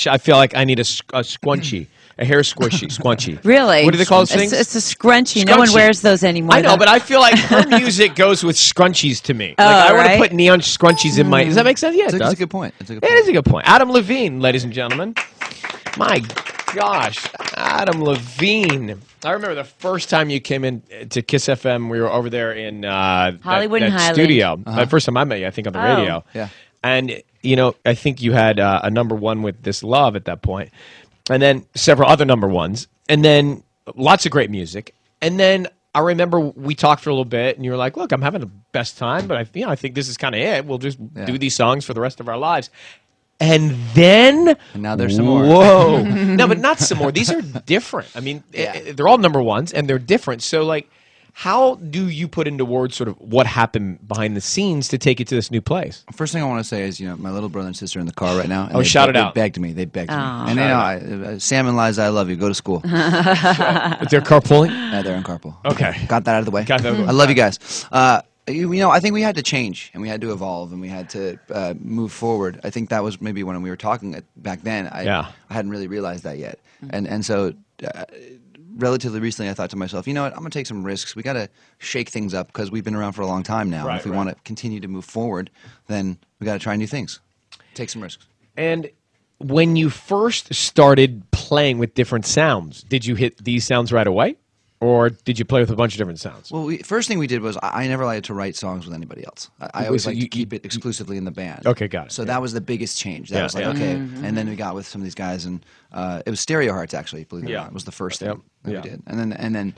I feel like I need a squunchy, a hair squunchy. Really? What do they call those things? It's a scrunchie. No one wears those anymore. I know, but I feel like her music goes with scrunchies to me. Like I want to put neon scrunchies in my. Does that make sense? Yeah, it does. That's a good point. It is a good point. Adam Levine, ladies and gentlemen. My gosh, Adam Levine. I remember the first time you came in to Kiss FM. We were over there in Hollywood and Highland studio. The first time I met you, I think, on the radio. Yeah. And, you know, I think you had a number one with This Love at that point. And then several other number ones. And then lots of great music. And then I remember we talked for a little bit, and you were like, look, I'm having the best time, but I think this is kind of it. We'll just do these songs for the rest of our lives. And then... And now there's some more. Whoa. No, but not some more. These are different. I mean, they're all number ones, and they're different. So, like, how do you put into words sort of what happened behind the scenes to take you to this new place? First thing I want to say is, my little brother and sister are in the car right now. And shout it out. They begged me. They begged me. And Sam and Liza, I love you. Go to school. But they're carpooling? They're in carpool. Okay. Got that out of the way. I love you guys. I think we had to change, and we had to evolve, and we had to move forward. I think that was maybe when we were talking back then. I hadn't really realized that yet. And so relatively recently I thought to myself, you know what, I'm going to take some risks. We got to shake things up because we've been around for a long time now. If we want to continue to move forward, then we got to try new things. Take some risks. And when you first started playing with different sounds, did you hit these sounds right away? Or did you play with a bunch of different sounds? Well, first thing we did was I never liked to write songs with anybody else. I always liked to keep it exclusively in the band. Okay, got it. So that was the biggest change. That was like, okay. And then we got with some of these guys, and it was Stereo Hearts, actually, believe it or not. It was the first thing that we did. And then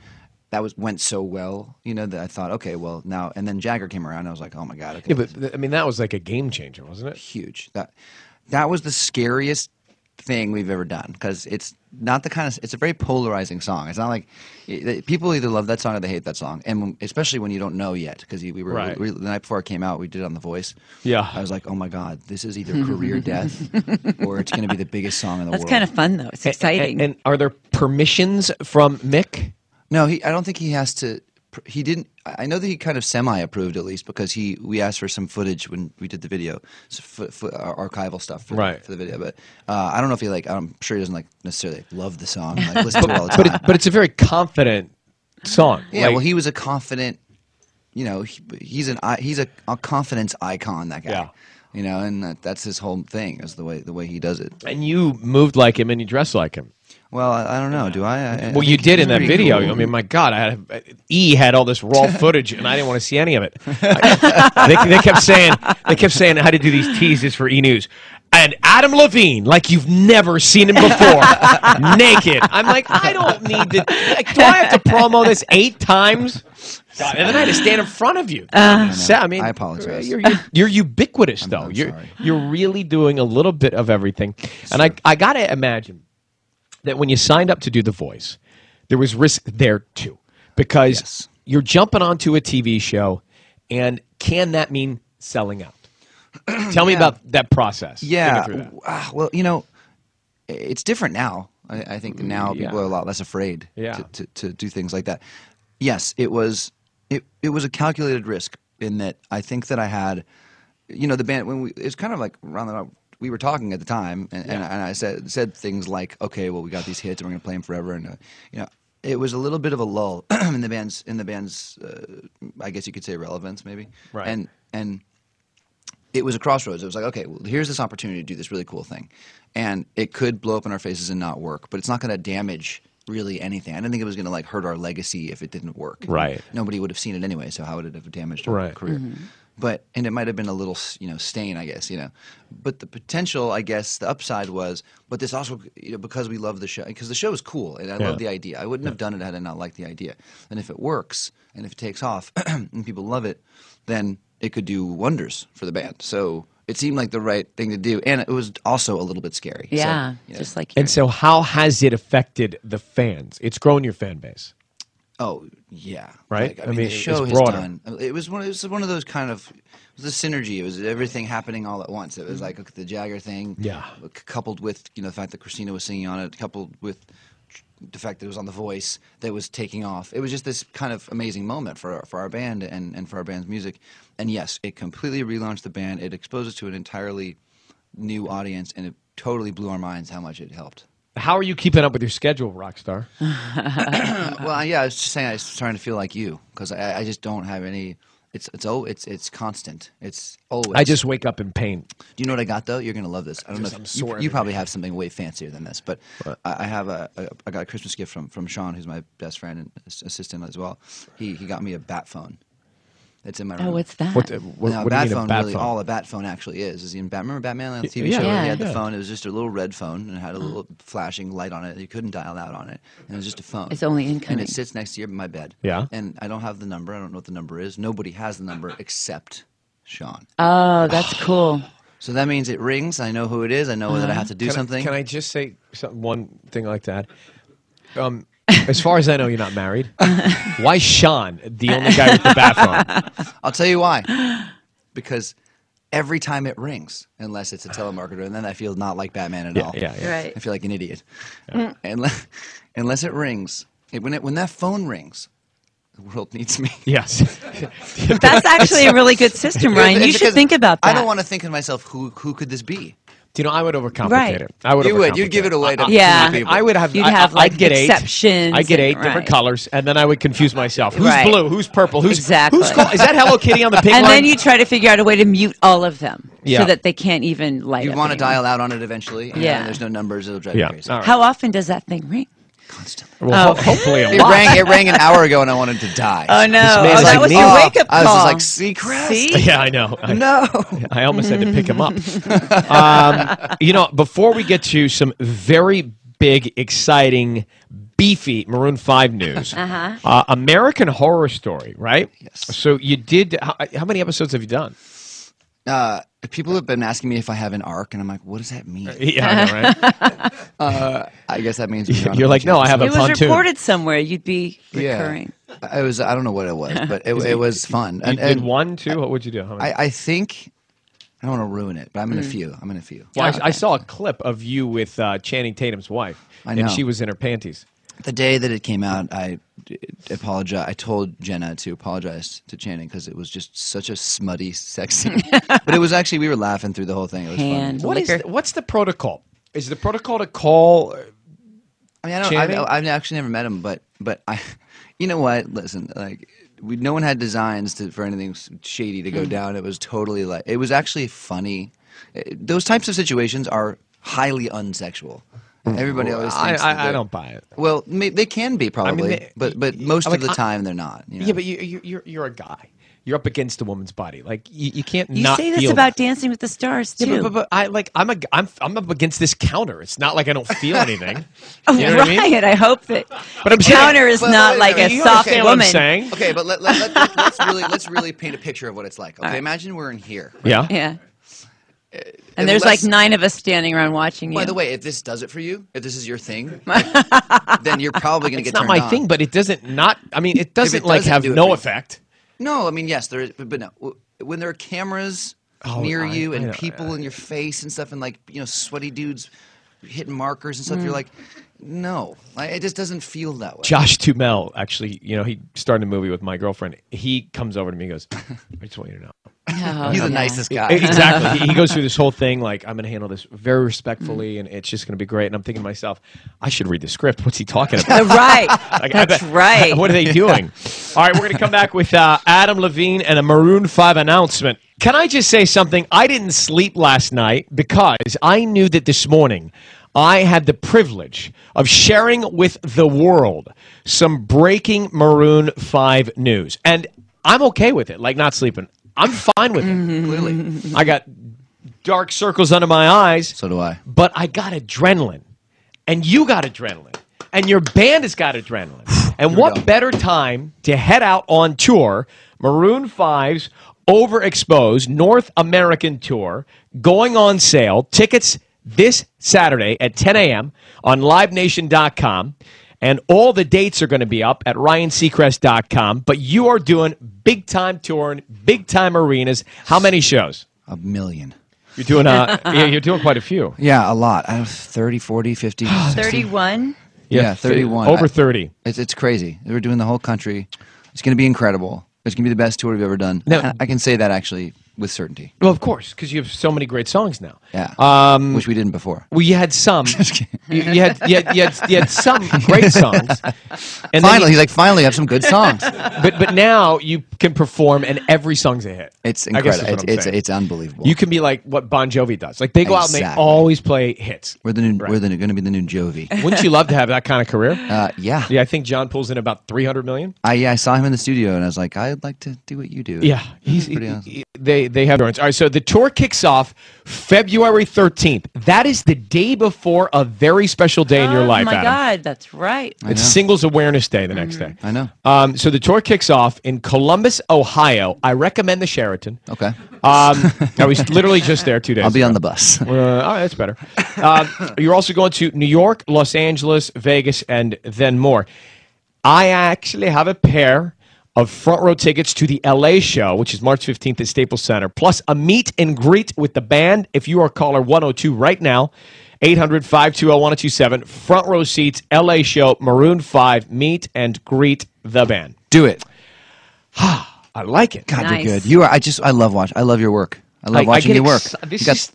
that went so well, that I thought, okay, well, now, and then Jagger came around, and I was like, oh my God. Okay, but I mean, that was like a game changer, wasn't it? Huge. That was the scariest thing we've ever done, because it's not it's a very polarizing song. It's not like people either love that song or they hate that song, and especially when you don't know yet, because we were the night before it came out, we did it on The Voice. I was like, oh my God, this is either career death or it's going to be the biggest song in the world. That's kind of fun though. It's exciting. And are there permissions from Mick? No, I don't think he has to. He didn't. I know that he kind of semi-approved, at least, because we asked for some footage when we did the video, archival stuff for the video. But I don't know if I'm sure he doesn't necessarily love the song, listen to it all the time. But it's a very confident song. Yeah, well, he was a confident. He's a confidence icon. That guy. Yeah. And that's his whole thing, is the way he does it. And you moved like him, and you dressed like him. Well, I don't know. Do I? Well, you did in that video. Cool. I mean, my God, E had all this raw footage, and I didn't want to see any of it. They kept saying how to do these teases for E News. And Adam Levine, like you've never seen him before, naked. I'm like, I don't need to. Do I have to promo this 8 times? God, and then I had to stand in front of you. I mean, I apologize. You're ubiquitous, though. You're really doing a little bit of everything, and I gotta imagine that when you signed up to do The Voice, there was risk there too, because you're jumping onto a TV show, and can that mean selling out? Tell me about that process. Yeah, well, it's different now. I think now people are a lot less afraid to do things like that. Yes, it was a calculated risk in that I think that I had, the band, it's kind of like around the we were talking at the time, and I said things like, okay, well, we got these hits, and we're going to play them forever, and it was a little bit of a lull in the band's I guess you could say relevance, maybe, right? And it was a crossroads. It was like, okay, well, here's this opportunity to do this really cool thing, and it could blow up in our faces and not work, but it's not going to damage really anything. I didn't think it was going to hurt our legacy if it didn't work. Right. Nobody would have seen it anyway, so how would it have damaged our career? Mm-hmm. And it might have been a little, stain, I guess, But the potential, I guess, the upside was, but this also, because we love the show, because the show is cool, and I love the idea. I wouldn't have done it had I not liked the idea. And if it works, and if it takes off, and people love it, then it could do wonders for the band. So it seemed like the right thing to do, and it was also a little bit scary. Yeah, so, just like. And so, how has it affected the fans? It's grown your fan base. Oh yeah, right. I mean, the show has done. It was one of those kind of. It was a synergy. It was everything happening all at once. It was like the Jagger thing, coupled with the fact that Christina was singing on it, coupled with the fact that it was on The Voice that was taking off. It was just this kind of amazing moment for our band and for our band's music. And yes, it completely relaunched the band. It exposed us to an entirely new audience, and it totally blew our minds how much it helped. How are you keeping up with your schedule, Rockstar? Well, yeah, I was just saying I was trying to feel like you because I just don't have any. It's constant. It's always. I just wake up in pain. Do you know what I got though? You're gonna love this. I don't know. If you probably have something way fancier than this, but I have I got a Christmas gift from Sean, who's my best friend and assistant as well. He got me a bat phone. It's in my room. Oh, what's that? What do you mean a bat phone? All a bat phone actually is in Batman. Remember Batman on the TV Yeah. show? Yeah. He had the phone. It was just a little red phone and it had a little flashing light on it. You couldn't dial out on it. And it was just a phone. It's only incoming. And it sits next to my bed. Yeah. And I don't have the number. I don't know what the number is. Nobody has the number except Sean. Oh, that's cool. So that means it rings. I know who it is. I know that I have to do something. Can I just say one thing like that? As far as I know, you're not married. Why Sean, the only guy with the bat phone? I'll tell you why. Because every time it rings, unless it's a telemarketer, and then I feel not like Batman at all. Yeah. Right. I feel like an idiot. Unless it rings, when that phone rings, the world needs me. Yes. That's actually a really good system, Ryan. You should think about that. I don't want to think to myself, who could this be? Do you know, I would overcomplicate Right. it. I would. You would. You'd give it away to Yeah. people. I would have. You'd have like I'd get exceptions. I'd get 8 and- different right. colors, and then I would confuse myself. Who's Right. blue? Who's purple? Who's Exactly. Who's is that Hello Kitty on the pink And line? then you try to figure out a way to mute all of them Yeah. so that they can't even light You'd up want to anymore. dial out on it eventually. And Yeah. there's no numbers. It'll drive you crazy. All right. How often does that thing ring? Constantly. Well, hopefully a It lot. rang an hour ago, and I wanted to die. Oh, no. man Oh, is that like was me. your wake-up I call. was just like, Seacrest? See? Yeah, I know. No. I almost had to pick him up. Before we get to some very big, exciting, beefy Maroon 5 news, American Horror Story, right? Yes. So you did. How many episodes have you done? People have been asking me if I have an arc, and I'm like, what does that mean? Yeah, I know, right? I guess that means You're like, no, I have a It was pontoon. reported somewhere. You'd be recurring. I don't know what it was, but it was fun. You did 1, 2. What would you do? How many? I think I don't want to ruin it, but I'm in a few. Well, I saw a clip of you with Channing Tatum's wife, I know. and she was in her panties. The day that it came out, I apologize. I told Jenna to apologize to Channing because it was just such a smutty sex scene. But it was actually, we were laughing through the whole thing. It was Hand. fun. What's the protocol? Is the protocol to call? I mean, I've actually never met him, but I, you know what? Listen, like no one had designs for anything shady to go down. It was totally it was actually funny. Those types of situations are highly unsexual. Everybody always thinks I don't buy it. Well, they can be probably, I mean, but most of the time they're not. You know? Yeah, but you're a guy. You're up against a woman's body. Like you can't You not say this feel about that. Dancing with the Stars too. Yeah, but I'm up against this counter. It's not like I don't feel anything. Oh, You know what I right. mean? I hope that But I'm the saying- counter is But not wait a like minute, a you soft understand what I'm woman. saying? Okay, but let's really paint a picture of what it's like. Okay, imagine we're in here. Yeah. Yeah. And there's like Unless- 9 of us standing around watching you. By the way, if this does it for you, if this is your thing, then you're probably going to It's get not turned my on. thing, but it doesn't not. I mean, it doesn't like doesn't have do it no for you. effect. No, I mean yes, there is, but no. When there are cameras near you and people in your face and stuff, and like sweaty dudes hitting markers and stuff, you're like, no, it just doesn't feel that way. Josh Duhamel, actually, he started a movie with my girlfriend. He comes over to me and goes, I just want you to know. Oh, He's the yeah. nicest guy. Exactly. He goes through this whole thing like, I'm going to handle this very respectfully, and it's just going to be great. And I'm thinking to myself, I should read the script. What's he talking about? Right. Like, I That's bet- right. What are they doing? All right, we're going to come back with Adam Levine and a Maroon 5 announcement. Can I just say something? I didn't sleep last night because I knew that this morning I had the privilege of sharing with the world some breaking Maroon 5 news. And I'm okay with it, like not sleeping. I'm fine with it. Clearly, I got dark circles under my eyes. so do I. But I got adrenaline. And you got adrenaline. And your band has got adrenaline. And what go. better time to head out on tour, Maroon 5's Overexposed North American Tour, going on sale. Tickets this Saturday at 10 a.m. on LiveNation.com. And all the dates are going to be up at RyanSeacrest.com. But you are doing big-time touring, big-time arenas. How many shows? 1 million. You're doing you're doing quite a few. Yeah, a lot. I have 30, 40, 50, 60. 31. Yeah, 31. Over 30. It's crazy. We're doing the whole country. It's going to be incredible. It's going to be the best tour we've ever done. Now- I can say that actually with certainty. Well, of course, because you have so many great songs now. Yeah, which we didn't before. Well, you had some. you had some great songs. And finally, he's like, finally, I have some good songs. But now you can perform, and every song's a hit. It's incredible. It's unbelievable. You can be like what Bon Jovi does. Like they go out and they always play hits. We're going to be the new Jovi. Wouldn't you love to have that kind of career? Yeah. Yeah, I think John pulls in about $300 million. I saw him in the studio, and I was like, I'd like to do what you do. Yeah, they have endurance. All right, so the tour kicks off February 13th. That is the day before a very special day in your life, Adam. Oh, my Adam. God, that's right. It's Singles Awareness Day the next day. I know. So the tour kicks off in Columbus, Ohio. I recommend the Sheraton. Okay. I was literally just there 2 days I'll be ago. on the bus. All right, that's better. You're also going to New York, Los Angeles, Vegas, and then more. I actually have a pair of front row tickets to the LA show, which is March 15th at Staples Center, plus a meet and greet with the band. If you are caller 102 right now, 800-520-1027, front row seats, LA show, Maroon 5, meet and greet the band. Do it. I like it. God, you're good. You are. I love watching. I love your work. I love watching you work. It's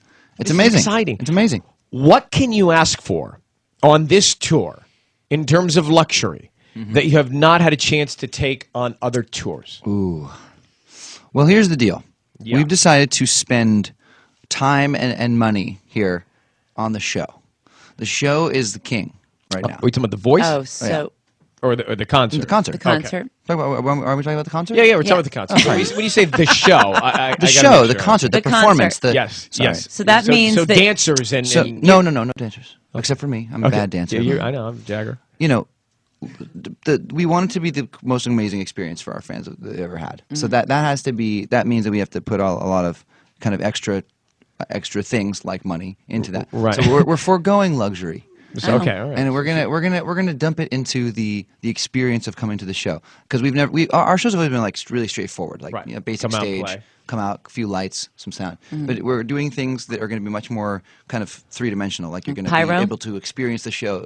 amazing. Exciting. It's amazing. What can you ask for on this tour in terms of luxury that you have not had a chance to take on other tours? Ooh. Well, here's the deal. Yeah. We've decided to spend time and money here on the show. The show is the king right now. Are we talking about The Voice? Oh, so... Yeah. Or the concert? The concert. The concert. Okay. Are we talking about the concert? Yeah, we're talking about the concert. When you say the show, the concert, the performance. Yes. So that means that dancers and no dancers, except for me. I'm a bad dancer. Yeah, I know. I'm Jagger. You know, we want it to be the most amazing experience for our fans that they've ever had. So that has to be. That means that we have to put a lot of kind of extra things like money into that. Right. So we're foregoing luxury. Okay, all right. And we're gonna dump it into the experience of coming to the show, because our shows have always been like really straightforward, like basic stage, come out, a few lights, some sound. But we're doing things that are going to be much more kind of three-dimensional. Like you're going to be able to experience the show.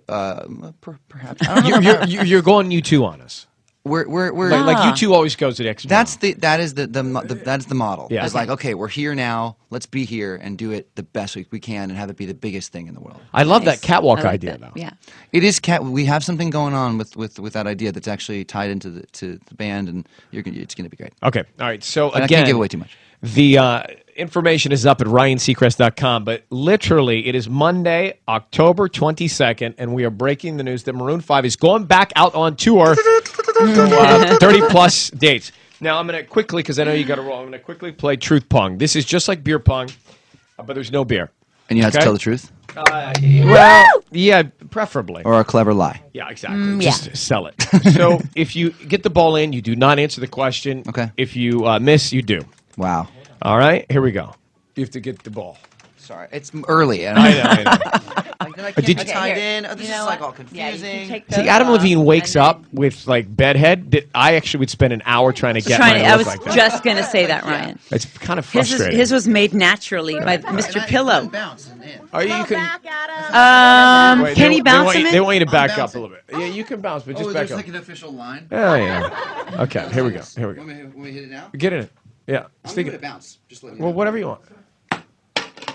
Perhaps I don't know. You're going U2 on us. We're like U2 always goes to the extra. That's the model. Yeah. It's like, okay, we're here now. Let's be here and do it the best we can and have it be the biggest thing in the world. I love that catwalk idea, though. Yeah, it is We have something going on with that idea that's actually tied into the band, and it's going to be great. Okay, all right. So again, I can't give away too much. The information is up at RyanSeacrest.com, but literally it is Monday, October 22nd, and we are breaking the news that Maroon 5 is going back out on tour to 30-plus dates. Now, I'm going to quickly, because I know you got to roll, I'm going to quickly play Truth Pong. This is just like beer pong, but there's no beer. And you have to tell the truth? Well, yeah, preferably. Or a clever lie. Yeah, exactly. Just sell it. So if you get the ball in, you do not answer the question. Okay. If you miss, you do. Wow. All right, here we go. You have to get the ball. Sorry, it's early. I know. I can't be tied in. Oh, this is like all confusing. See, Adam Levine wakes up with like bedhead that I actually would spend an hour trying to get. I was just going to say that, Ryan. It's kind of frustrating. His was made naturally by Mr. Pillow. Oh, you can. Can he bounce him in? They want you to back up a little bit. Yeah, you can bounce, but just back up. There's like an official line. Oh yeah. Okay, here we go. Want me to hit it now? Get in it. Yeah. I'm going to bounce. Just let me know. Well, whatever you want.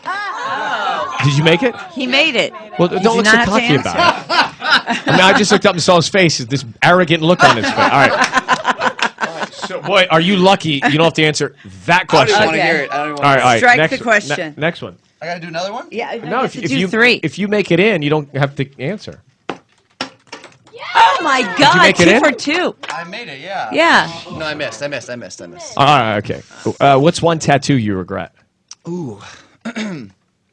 Oh. Did you make it? He made it. Well, don't look so cocky about it. I mean, I just looked up and saw his face. This arrogant look on his face. All right. So, boy, are you lucky you don't have to answer that question. I don't want to hear it. All right. Strike the question. Next one. I got to do another one? Yeah. No, if you make it in, you don't have to answer. Oh, my God. 2 for 2. I made it, yeah. Yeah. No, I missed. All right, okay. What's one tattoo you regret? Ooh. I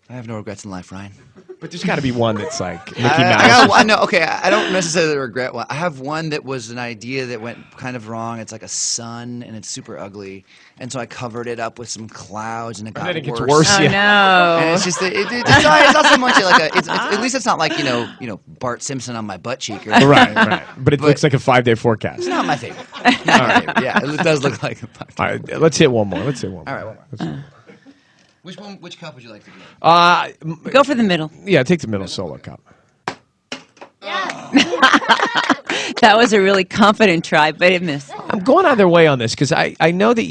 have no regrets in life, Ryan. But there's got to be one that's like Mickey Mouse. I don't necessarily regret one. I have one that was an idea that went kind of wrong. It's like a sun, and it's super ugly. And so I covered it up with some clouds, and it got worse. It gets worse. Oh, yeah. no. And it's just, it's not so much like at least it's not like, Bart Simpson on my butt cheek. Or Right. But it looks like a 5-day forecast. It's not my favorite. Yeah, it does look like a 5-day. All right, let's hit one more. All right, one more. Which cup would you like to do? Go for the middle. Yeah, take the middle solo cup. Yes. That was a really confident try, but it missed. I'm going either way on this because I know that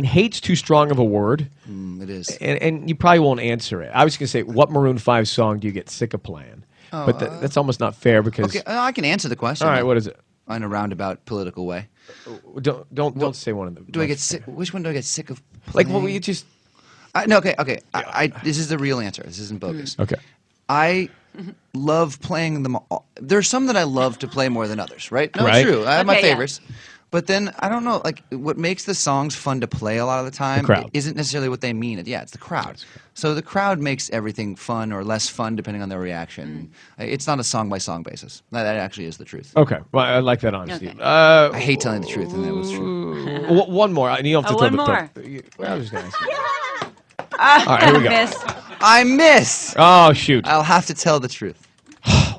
hate's too strong of a word. It is. And you probably won't answer it. I was going to say, what Maroon 5 song do you get sick of playing? But that's almost not fair because... Okay, I can answer the question. All right, what is it? In a roundabout political way. Don't say one of them. Do I get sick? Which one do I get sick of playing? Like, well, you just... No, okay. This is the real answer. This isn't bogus. Okay. I love playing them all. There's some that I love to play more than others, right? No, Right. it's true. I have my Okay, yeah. favorites. But then, I don't know, like, what makes the songs fun to play a lot of the time crowd. isn't necessarily what they mean. Yeah, it's the crowd. So the crowd makes everything fun or less fun depending on their reaction. It's not a song-by-song basis. That actually is the truth. Okay. Well, I like that honesty. Okay. I hate telling the truth, and that was true. One more. And you don't have to one throw more. I was just going to ask you. All right, here we go. Miss. I missed! Oh, shoot. I'll have to tell the truth.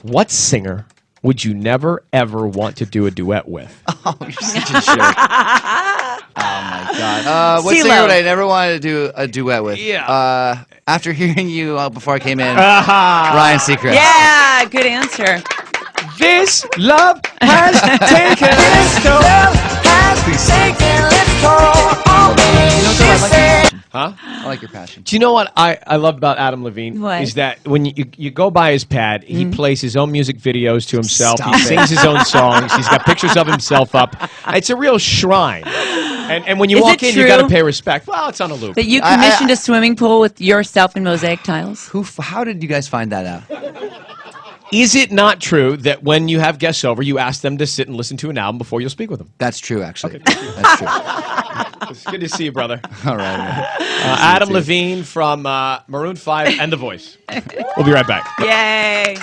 What singer would you never, ever want to do a duet with? Oh, you're such a jerk. Oh, my God. What CeeLo. singer would I never want to do a duet with? Yeah. After hearing you before I came in, Ryan Seacrest. Yeah, good answer. This love has taken its toll. Huh? I like your passion. Do you know what I love about Adam Levine? What? Is that when you go by his pad, he plays his own music videos to himself. Stop He it. sings his own songs. He's got pictures of himself up. It's a real shrine. And when you Is walk it in, you got to true? pay respect. Well, it's on a loop. That you commissioned a swimming pool with yourself in mosaic tiles? How did you guys find that out? Is it not true that when you have guests over, you ask them to sit and listen to an album before you'll speak with them? That's true, actually. That's true. It's good to see you, brother. All right, man. Adam Levine from Maroon 5 and The Voice. We'll be right back. Yay.